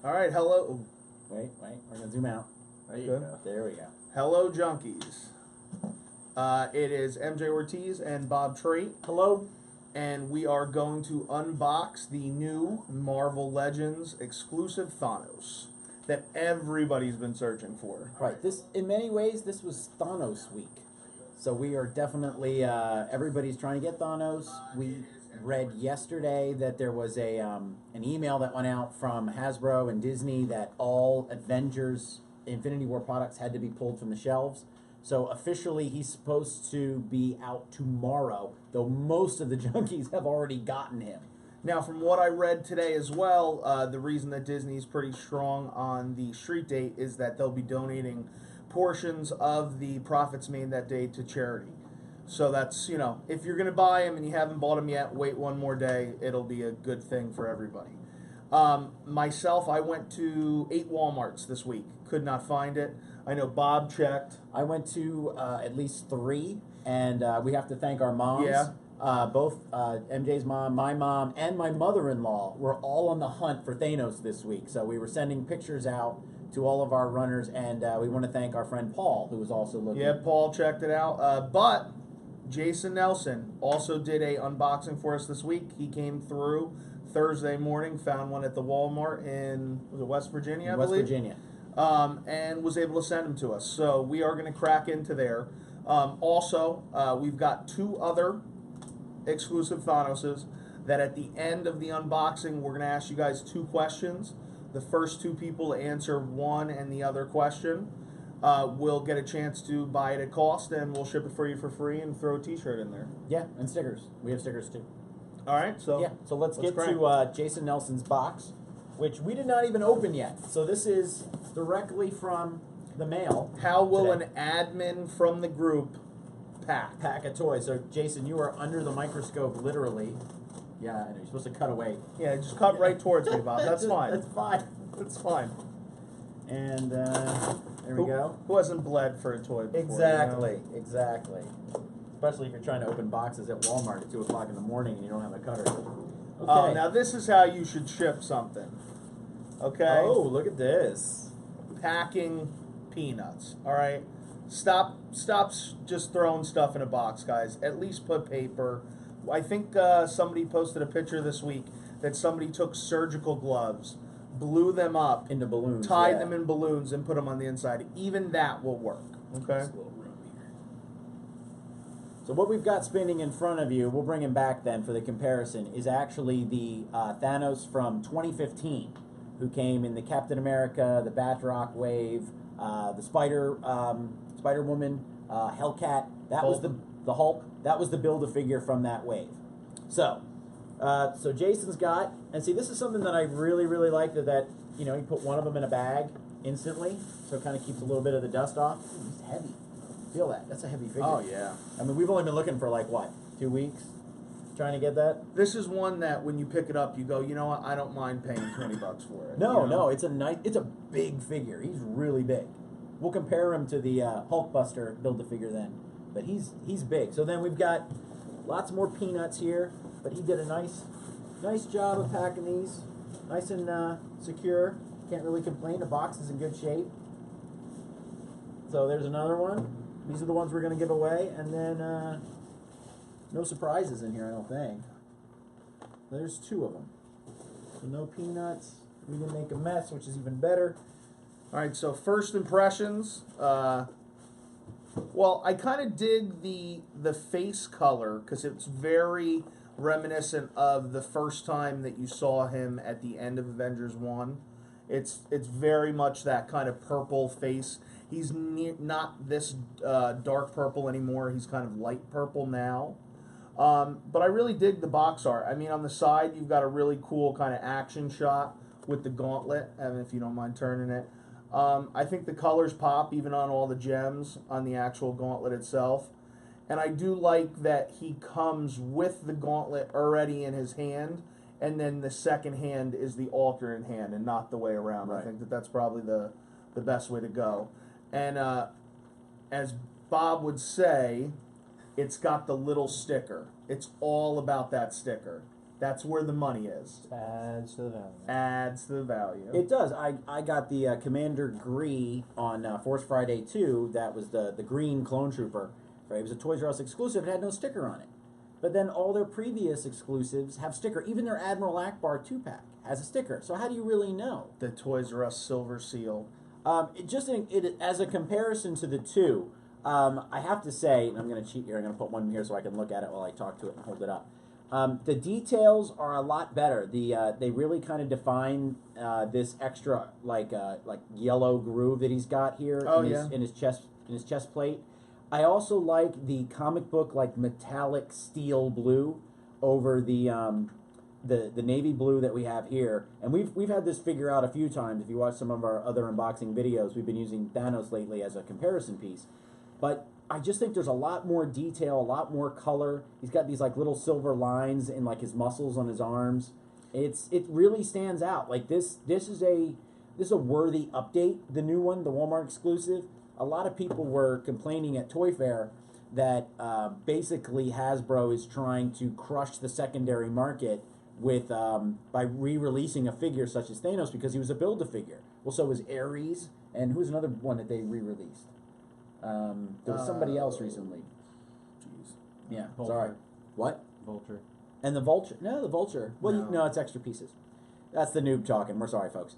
All right, hello. Ooh, Wait, we're gonna zoom out. there you go. There we go. Hello, junkies. It is MJ Ortiz and Bob Trait, Hello. and we are going to unbox the new Marvel Legends exclusive Thanos that everybody's been searching for. Right. This, in many ways, this was Thanos week. So we are definitely everybody's trying to get Thanos. We read yesterday that there was an email that went out from Hasbro and Disney that all Avengers Infinity War products had to be pulled from the shelves. So officially, he's supposed to be out tomorrow, though most of the junkies have already gotten him. Now, from what I read today as well, the reason that Disney's pretty strong on the street date is that they'll be donating portions of the profits made that day to charity. So that's, if you're going to buy them and you haven't bought them yet, wait one more day. It'll be a good thing for everybody. Myself, I went to 8 Walmarts this week. Could not find it. I know Bob checked. I went to at least 3, and we have to thank our moms. Yeah. Both MJ's mom, my mom, and my mother-in-law were all on the hunt for Thanos this week. So we were sending pictures out to all of our runners, and we want to thank our friend Paul, who was also looking. Yeah, Paul checked it out. But Jason Nelson also did a unboxing for us this week. He came through Thursday morning, found one at the Walmart in West Virginia, I believe? West Virginia. And was able to send them to us. So we are going to crack into there. Also, we've got 2 other exclusive Thanoses that at the end of the unboxing, we're going to ask you guys 2 questions. The first 2 people to answer one and the other question will get a chance to buy it at cost, and we'll ship it for you for free and throw a t-shirt in there. Yeah, and stickers. We have stickers too. All right, so yeah, so let's get crank. to Jason Nelson's box, which we did not even open yet. So this is directly from the mail. How will today. an admin from the group pack a toy? So Jason, you are under the microscope, literally. Yeah, I know, you're supposed to cut away. Yeah, just cut right towards me, Bob. That's fine. That's fine. That's fine. And there we go. Who hasn't bled for a toy before? Exactly, exactly. Especially if you're trying to open boxes at Walmart at 2 o'clock in the morning and you don't have a cutter. Okay. Now this is how you should ship something. Okay? Oh, look at this. Packing peanuts. All right? Stop just throwing stuff in a box, guys. At least put paper. I think somebody posted a picture this week that somebody took surgical gloves, blew them up into balloons, tied them in balloons, and put them on the inside. Even that will work. Okay? So what we've got spinning in front of you, we'll bring him back then for the comparison, is actually the Thanos from 2015, who came in the Captain America, the Batroc wave, the Spider-Woman, Hellcat. That was the Hulk. That was the Build-A-Figure from that wave. So, so Jason's got, and see, this is something that I really, really like, that he put one of them in a bag instantly, so it kind of keeps a little bit of the dust off. Ooh, he's heavy. Feel that? That's a heavy figure. Oh, yeah. I mean, we've only been looking for like, what, 2 weeks? Trying to get that? This is one that when you pick it up, you go, you know what, I don't mind paying $20 for it. No, it's a big figure. He's really big. We'll compare him to the Hulkbuster Build-A-Figure then. But he's big. So then we've got lots more peanuts here, but he did a nice job of packing these. Nice and secure. Can't really complain. The box is in good shape. So there's another one. These are the ones we're going to give away, and then no surprises in here, I don't think. There's 2 of them. So no peanuts. We didn't make a mess, which is even better. All right, so first impressions. Well, I kind of dig the face color because it's very reminiscent of the first time that you saw him at the end of Avengers 1. It's very much that kind of purple face. He's not this dark purple anymore. He's kind of light purple now. But I really dig the box art. I mean, on the side, you've got a really cool kind of action shot with the gauntlet, and if you don't mind turning it. I think the colors pop even on all the gems on the actual gauntlet itself. And I do like that he comes with the gauntlet already in his hand, and then the second hand is the alternate hand and not the way around. Right. I think that's probably the best way to go. And as Bob would say, it's got the little sticker. It's all about that sticker. That's where the money is. Adds to the value. Adds to the value. It does. I got the Commander Gree on Force Friday 2. That was the green clone trooper. It was a Toys R Us exclusive. It had no sticker on it. But then all their previous exclusives have sticker. Even their Admiral Akbar 2-pack has a sticker. So how do you really know? The Toys R Us Silver Seal. As a comparison to the two, I have to say, and I'm going to cheat here. I'm going to put one here so I can look at it while I talk to it and hold it up. The details are a lot better. They really kind of define this extra like yellow groove that he's got here in his chest plate. I also like the comic book like metallic steel blue over the navy blue that we have here. And we've had this figure out a few times. If you watch some of our other unboxing videos, we've been using Thanos lately as a comparison piece. But I just think there's a lot more detail, a lot more color. He's got these like little silver lines in like his muscles on his arms. It really stands out. Like this is a worthy update. The new one, the Walmart exclusive. A lot of people were complaining at Toy Fair that basically Hasbro is trying to crush the secondary market with by re-releasing a figure such as Thanos because he was a Build-A-Figure. Well, so was Ares, and who's another one that they re-released? There was somebody else recently. Jeez. Yeah, Vulture. sorry. What? Vulture. And the Vulture? No, the Vulture. Well, no, it's extra pieces. That's the noob talking. We're sorry, folks.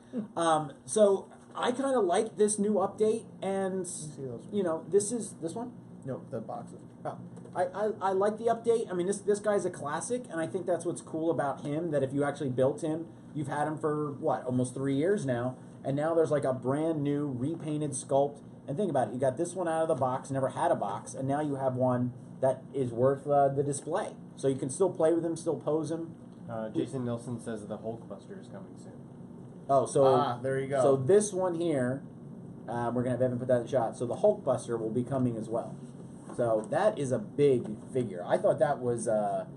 So I kind of like this new update, and this one. No, the boxes. Oh, I like the update. I mean, this guy's a classic, and I think that's what's cool about him. That if you actually built him, you've had him for what, almost 3 years now, and now there's like a brand new repainted sculpt. And think about it, you got this one out of the box, never had a box, and now you have one that is worth the display. So you can still play with him, still pose him. Jason Nilsson says the Hulkbuster is coming soon. Oh, so there you go. So this one here, we're gonna have Evan put that in the shot. So the Hulkbuster will be coming as well. So that is a big figure. I thought that was a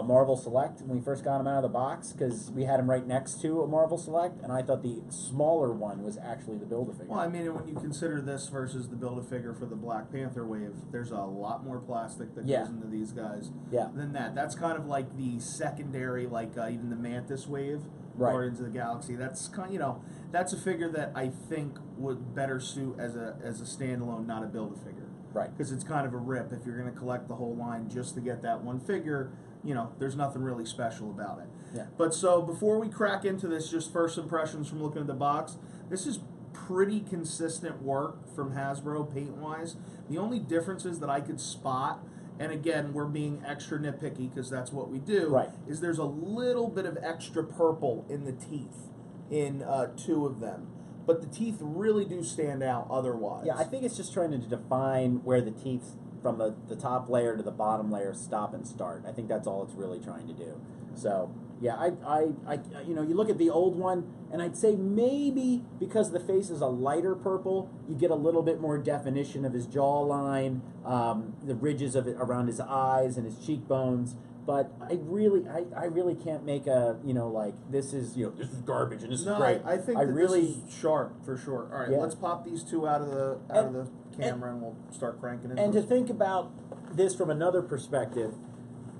Marvel Select when we first got him out of the box because we had him right next to a Marvel Select, and I thought the smaller one was actually the Build-A-Figure. Well, I mean, when you consider this versus the Build-A-Figure for the Black Panther wave, there's a lot more plastic that goes into these guys than that. That's kind of like the secondary, like even the Mantis wave, Guardians of the Galaxy. That's kind, that's a figure that I think would better suit as a standalone, not a Build-A-Figure. Right. Because it's kind of a rip. If you're going to collect the whole line just to get that one figure, there's nothing really special about it. Yeah. But so before we crack into this, just first impressions from looking at the box, this is pretty consistent work from Hasbro paint-wise. The only differences that I could spot, and again, we're being extra nitpicky because that's what we do, is there's a little bit of extra purple in the teeth in two of them. But the teeth really do stand out otherwise. Yeah, I think it's just trying to define where the teeth from the top layer to the bottom layer stop and start. I think that's all it's really trying to do. So, yeah, I you look at the old one, and I'd say maybe because the face is a lighter purple, you get a little bit more definition of his jawline, the ridges of it around his eyes and his cheekbones. But I really can't make a this is this is garbage and this is great. I think this is sharp for sure. All right, let's pop these two out of the camera and we'll start cranking it. And to think about this from another perspective,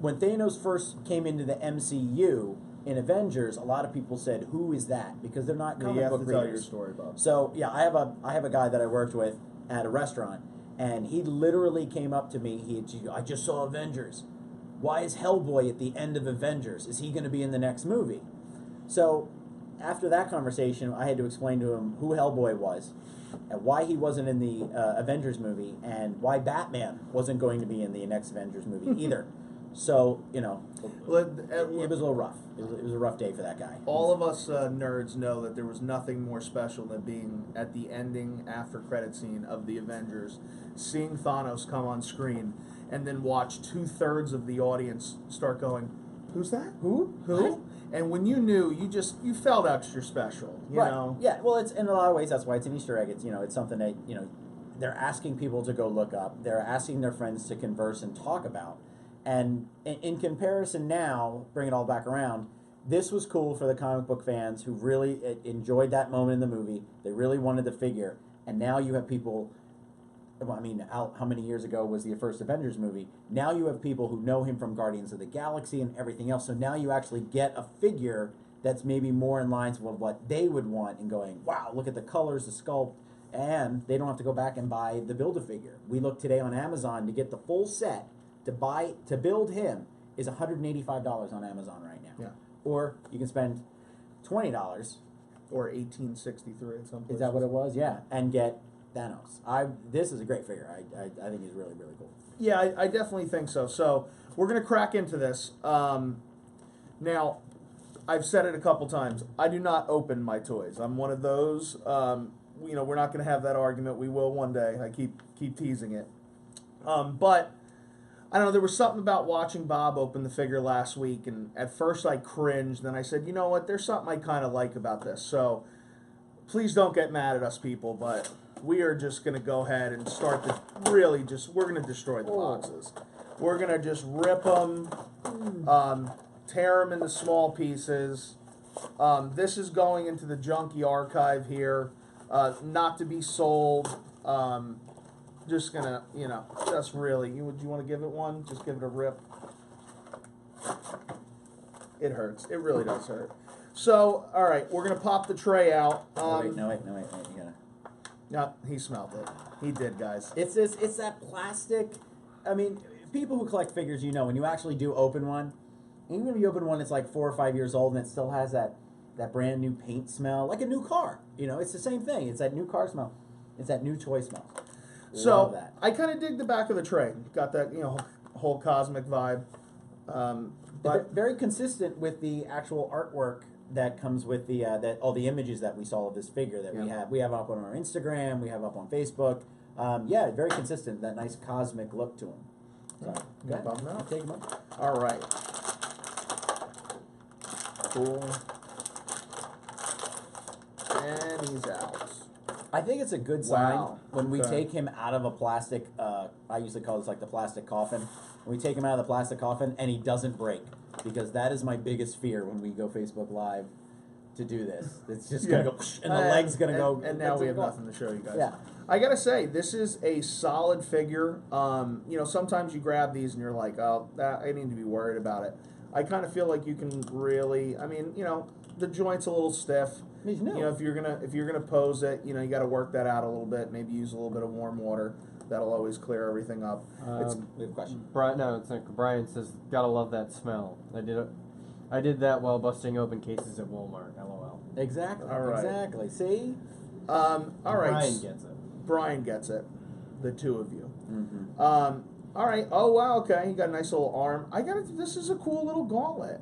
when Thanos first came into the MCU in Avengers, a lot of people said, "Who is that?" Because they're not comic book readers. Tell your story, Bob. So yeah, I have a guy that I worked with at a restaurant, and he literally came up to me. I just saw Avengers. Why is Hellboy at the end of Avengers? Is he going to be in the next movie? So after that conversation, I had to explain to him who Hellboy was and why he wasn't in the Avengers movie and why Batman wasn't going to be in the next Avengers movie either. So, it was a little rough. It was a rough day for that guy. All of us nerds know that there was nothing more special than being at the ending after credit scene of the Avengers, seeing Thanos come on screen, and then watch 2/3 of the audience start going, "Who's that? Who? What?" And when you knew, you felt extra special. You know? Yeah. Well, it's in a lot of ways that's why it's an Easter egg. It's it's something that they're asking people to go look up. They're asking their friends to converse and talk about. And in comparison now, bring it all back around, this was cool for the comic book fans who really enjoyed that moment in the movie. They really wanted the figure. And now you have people well, I mean, how many years ago was the first Avengers movie? Now you have people who know him from Guardians of the Galaxy and everything else. So now you actually get a figure that's maybe more in lines with what they would want and going, wow, look at the colors, the sculpt, and they don't have to go back and buy the Build-A-Figure. We looked today on Amazon to get the full set to build him is $185 on Amazon right now. Yeah. Or you can spend $20. Or 1863 at some point. Is that what it was? Yeah, and get Thanos. This is a great figure. I think he's really, really cool. Yeah, I definitely think so. So we're going to crack into this. Now, I've said it a couple times. I do not open my toys. I'm one of those. We're not going to have that argument. We will one day. I keep teasing it. But I don't know. There was something about watching Bob open the figure last week, and at first I cringed. Then I said, you know what? There's something I kind of like about this. So please don't get mad at us, people. But we are just going to go ahead and start to really we're going to destroy the boxes. We're going to just rip them, tear them into small pieces. This is going into the junkie archive here, not to be sold. Just gonna, just really, do you want to give it one? Just give it a rip. It hurts. It really does hurt. So, all right, we're gonna pop the tray out. No, wait. You gotta. No, he smelled it. He did, guys. It's that plastic. I mean, people who collect figures, when you actually do open one, even if you open one that's like 4 or 5 years old and it still has that brand new paint smell, like a new car. It's the same thing. It's that new car smell. It's that new toy smell. Love that. I kind of dig the back of the tray. Got that, whole cosmic vibe. But very consistent with the actual artwork that comes with the all the images that we saw of this figure that we have. We have up on our Instagram. We have up on Facebook. Very consistent. That nice cosmic look to him. So, go ahead. Take him up. All right. Cool. And he's out. I think it's a good sign when we Okay. take him out of a plastic, I usually call this like the plastic coffin. When we take him out of the plastic coffin and he doesn't break, because that is my biggest fear when we go Facebook Live to do this. It's just going to go, and the leg's going to go. And now we have nothing to show you guys. Yeah. I got to say, this is a solid figure. Sometimes you grab these and you're like, oh, I need to be worried about it. I kind of feel like you can really, the joint's a little stiff. He's new. If you're gonna pose it, you got to work that out a little bit. Maybe use a little bit of warm water. That'll always clear everything up. We have a question. Brian says, "Gotta love that smell." I did that while busting open cases at Walmart. LOL. Exactly. All right. Exactly. See. All right. Brian gets it. Brian gets it. The two of you. Mm-hmm. All right. Oh wow. Okay. He got a nice little arm. This is a cool little gauntlet.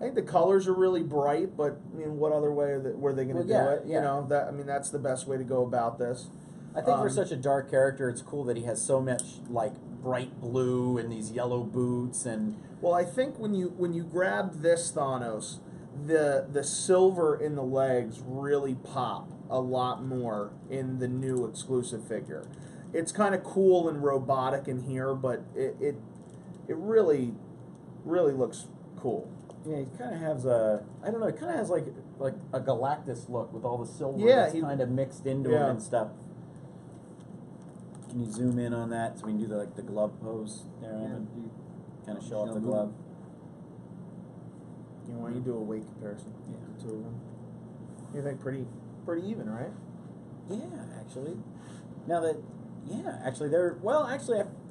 I think the colors are really bright, but what other way were they going to do it? Yeah. That's the best way to go about this. I think for such a dark character, it's cool that he has so much like bright blue and these yellow boots and. Well, I think when you grab this Thanos, the silver in the legs really pop a lot more in the new exclusive figure. It's kind of cool and robotic in here, but it really looks cool. Yeah, he kind of has a, I don't know, it kind of has like a Galactus look with all the silver that's kind of mixed into it and stuff. Can you zoom in on that so we can do the glove pose there, Evan? Kind of show off the glove. Why don't you do a weight comparison? Yeah. The two of them. You think pretty even, right? Yeah, actually. Now that,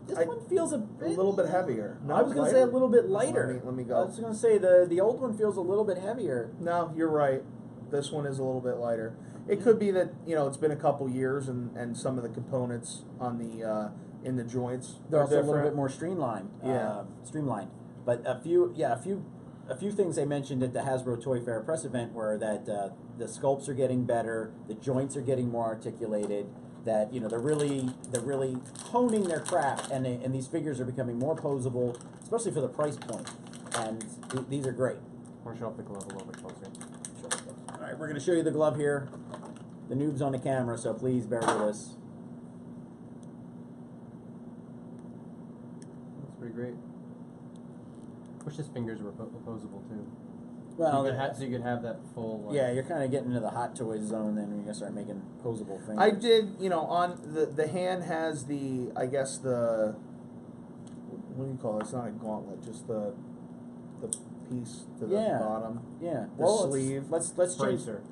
this one feels a little bit heavier. No, I was going to say a little bit lighter. Let me go. I was going to say the old one feels a little bit heavier. No, you're right. This one is a little bit lighter. It could be that it's been a couple years and some of the components on the in the joints they're also different. a little bit more streamlined. Streamlined. But a few things they mentioned at the Hasbro Toy Fair press event were that the sculpts are getting better, the joints are getting more articulated. That they're really honing their craft, and these figures are becoming more posable, especially for the price point. And these are great. We'll show off the glove a little bit closer. All right, we're going to show you the glove here. The noob's on the camera, so please bear with us. That's pretty great. Wish his fingers were opposable too. Well, so you could have that full. Like, yeah, you're kind of getting into the hot toys zone. Then when you're gonna start making posable things. I did, on the hand has the, I guess the, what do you call it? It's not a gauntlet, just the piece to the bottom. Yeah. The sleeve. Let's change. bracer.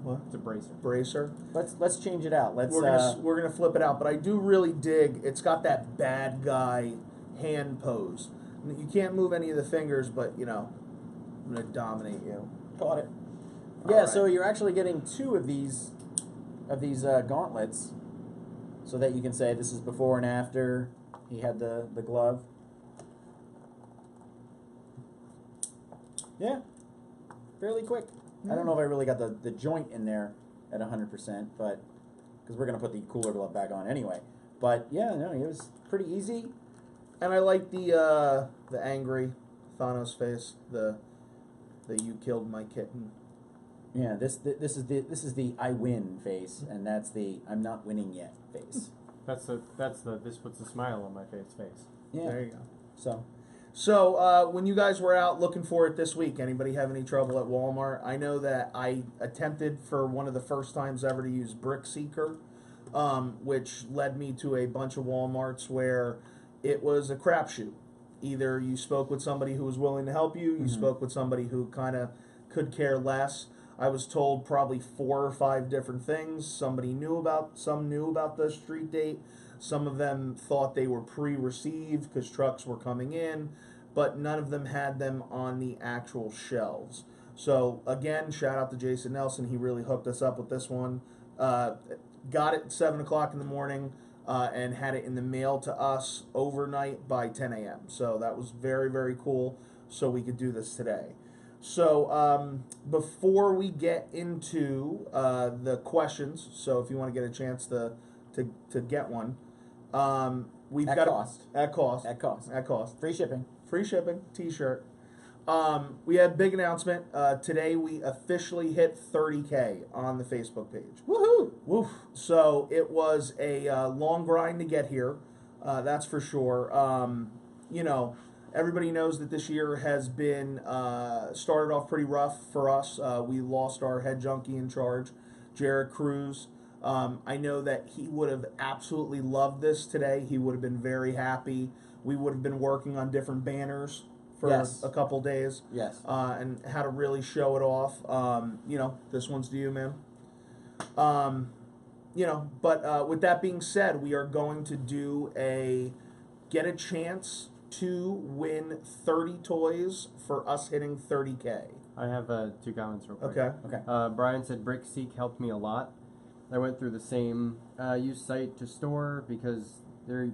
What? It's a bracer. Bracer. Let's change it out. We're gonna flip it out, but I do really dig. It's got that bad guy hand pose. You can't move any of the fingers, but I'm gonna dominate you. Caught it. All Yeah. right. So you're actually getting 2 of these gauntlets, so that you can say this is before and after he had the glove. Yeah. Fairly quick. I don't know if I really got the joint in there at 100%, but because we're gonna put the cooler glove back on anyway. But yeah, no, it was pretty easy. And I like the angry Thanos face. The you killed my kitten. Yeah, this is the I win face, and that's the I'm not winning yet face. That's the this puts a smile on my face. Yeah. There you go. So when you guys were out looking for it this week, anybody have any trouble at Walmart? I know that I attempted for one of the first times ever to use Brick Seeker, which led me to a bunch of Walmarts where it was a crapshoot. Either you spoke with somebody who was willing to help you, you spoke with somebody who kind of could care less. I was told probably 4 or 5 different things. Some knew about the street date. Some of them thought they were pre-received because trucks were coming in, but none of them had them on the actual shelves. So again, shout out to Jason Nelson. He really hooked us up with this one. Got it at 7 o'clock in the morning and had it in the mail to us overnight by 10 a.m. So that was very, very cool. So we could do this today. So before we get into the questions, so if you want to get a chance to get one, we've at got cost. At cost. Free shipping. Free shipping. T-shirt. We had a big announcement today. We officially hit 30K on the Facebook page. Woohoo! Woof. So it was a long grind to get here. That's for sure. Everybody knows that this year has been started off pretty rough for us. We lost our head junkie in charge, Jared Cruz. I know that he would have absolutely loved this today. He would have been very happy. We would have been working on different banners for a couple days. Yes. And how to really show it off. This one's to you, man. But with that being said, we are going to do get a chance to win 30 toys for us hitting 30K. I have 2 comments real quick. Okay. Brian said Brick Seek helped me a lot. I went through the same used site to store because they're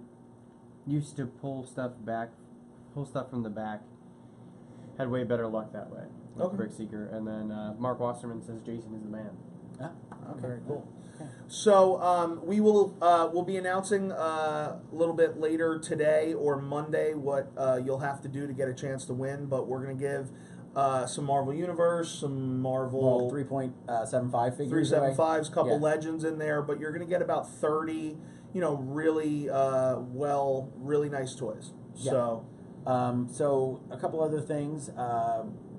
used to pull stuff from the back. Had way better luck that way with Brick Seeker. And then Mark Wasserman says Jason is the man. Ah, okay. Very cool. Okay. So we'll be announcing a little bit later today or Monday what you'll have to do to get a chance to win. But we're gonna give some Marvel Universe, some Marvel 3.75 figures. 375s, couple legends in there. But you're gonna get about 30, really really nice toys. Yeah. So a couple other things.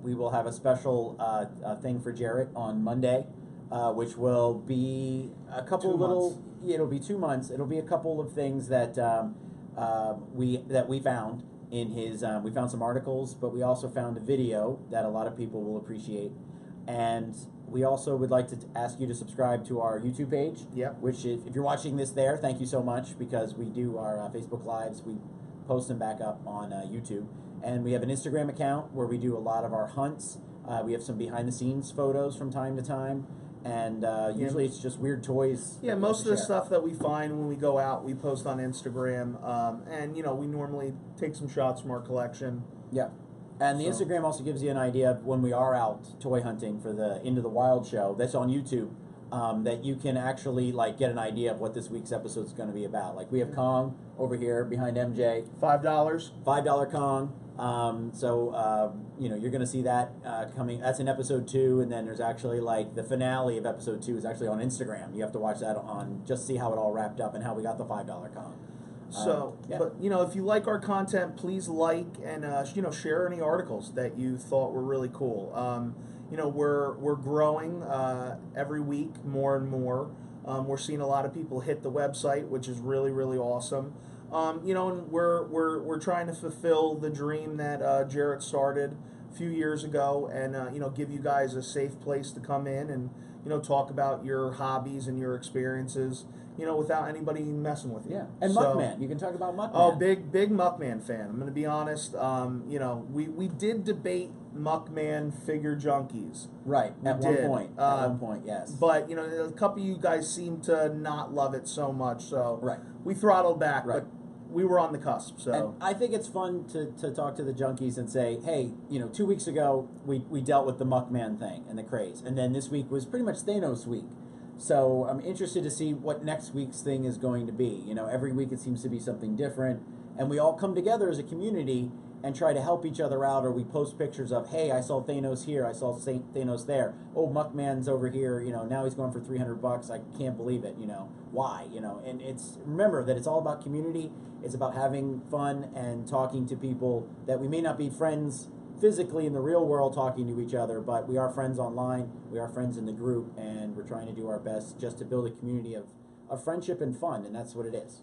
We will have a special thing for Jarrett on Monday, which will be a couple 2 little. months. It'll be 2 months. It'll be a couple of things that we found in his. We found some articles, but we also found a video that a lot of people will appreciate, and we also would like to ask you to subscribe to our YouTube page. Yep. Which, if you're watching this there, thank you so much, because we do our Facebook Lives. We post them back up on YouTube. And we have an Instagram account where we do a lot of our hunts. We have some behind-the-scenes photos from time to time. And usually it's just weird toys. yeah, most of the stuff that we find when we go out, we post on Instagram. And, we normally take some shots from our collection. Yeah. And the Instagram also gives you an idea of when we are out toy hunting for the Into the Wild show. That's on YouTube. That you can actually get an idea of what this week's episode is going to be about. Like we have Kong over here behind MJ. $5. $5 Kong. You're going to see that coming. That's in episode 2, and then there's actually the finale of episode 2 is actually on Instagram. You have to watch that on just see how it all wrapped up and how we got the $5 Kong. So, Yeah. but you know, if you like our content, please like and you know, share any articles that you thought were really cool. You know, we're growing every week more and more. We're seeing a lot of people hit the website, which is really really awesome. You know, and we're trying to fulfill the dream that Jarrett started a few years ago, and you know, give you guys a safe place to come in and you know, talk about your hobbies and your experiences, you know, without anybody messing with you. Yeah, and So- Muckman, you can talk about Muckman. Oh, big Muckman fan. I'm going to be honest. You know, we did debate Muckman figure junkies, Right, we at one did. point. At one point, yes. but you know, a couple of you guys seem to not love it so much. So Right. we throttled back, Right. but we were on the cusp. So And I think it's fun to talk to the junkies and say, hey, you know, 2 weeks ago we dealt with the Muckman thing and the craze, and then this week was pretty much Thanos week. So I'm interested to see what next week's thing is going to be. You know, every week it seems to be something different, and we all come together as a community and try to help each other out, or we post pictures of, hey, I saw Thanos here, I saw Thanos there. Oh, Muckman's over here. You know, now he's going for $300. I can't believe it. You know, why? You know, and it's remember that it's all about community. It's about having fun and talking to people that we may not be friends physically in the real world talking to each other, but we are friends online, we are friends in the group, and we're trying to do our best just to build a community of friendship and fun, and that's what it is.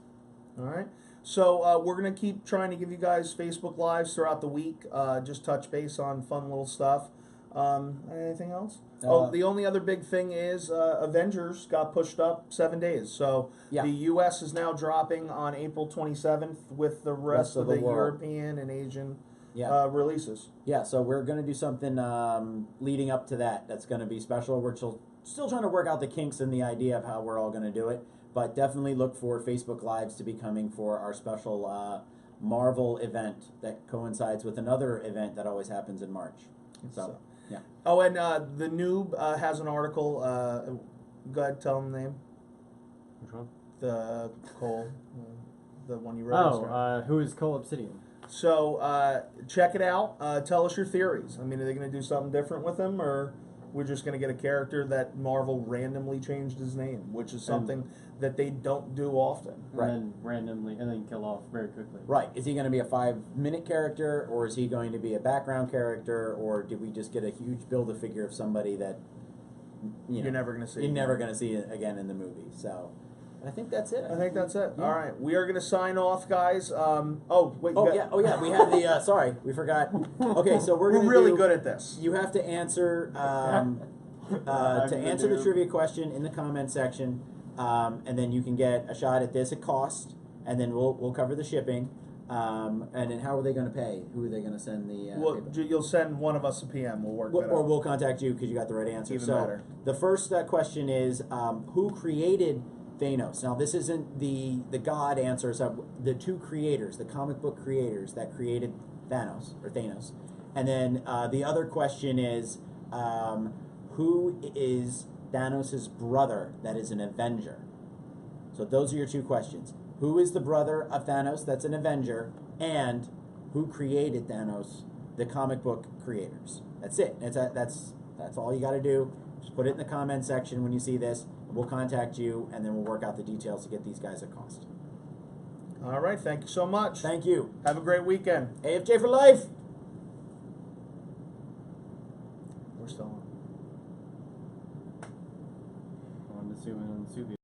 all right. So we're gonna keep trying to give you guys Facebook Lives throughout the week. Just touch base on fun little stuff. Anything else? The only other big thing is Avengers got pushed up 7 days. So Yeah. the U.S. is now dropping on April 27th with the rest of the world. European and Asian Yeah. releases. Yeah, so we're going to do something leading up to that. That's going to be special. We're still trying to work out the kinks and the idea of how we're all going to do it, but definitely look for Facebook Lives to be coming for our special Marvel event that coincides with another event that always happens in March. So, yeah. Oh, and the Noob has an article. Go ahead, tell him the name. Which one? The Cole, the one you wrote. yesterday. Who is Cole Obsidian? So check it out. Tell us your theories. I mean, are they going to do something different with him, or we're just going to get a character that Marvel randomly changed his name, which is something that they don't do often. Right. And then randomly, and then kill off very quickly. Right. Is he going to be a 5-minute character, or is he going to be a background character, or did we just get a huge build-a-figure of somebody that You're never going to see. You're never going to see it again in the movie? So, I think that's it. I think that's it. Yeah. All right, we are going to sign off, guys. Oh wait. Oh yeah, we had the. Sorry, we forgot. Okay, so We're gonna really do- good at this. You have to answer to answer the trivia question in the comment section, and then you can get a shot at this at cost, and then we'll cover the shipping. And then how are they going to pay? Who are they going to send the? Well, paper? you'll send one of us a PM. We'll work that Or out. we'll contact you because you got the right answer. Even so better. the first question is who created Thanos? Now this isn't the God answer. So the two creators, the comic book creators that created Thanos. And then the other question is who is Thanos' brother that is an Avenger? So those are your two questions. Who is the brother of Thanos that's an Avenger? And who created Thanos, the comic book creators? That's it. That's all you got to do. Just put it in the comment section when you see this. We'll contact you, and then we'll work out the details to get these guys a cost. All right. Thank you so much. Thank you. Have a great weekend. AFJ for life. We're still on. I wanted to zoom in on Subi.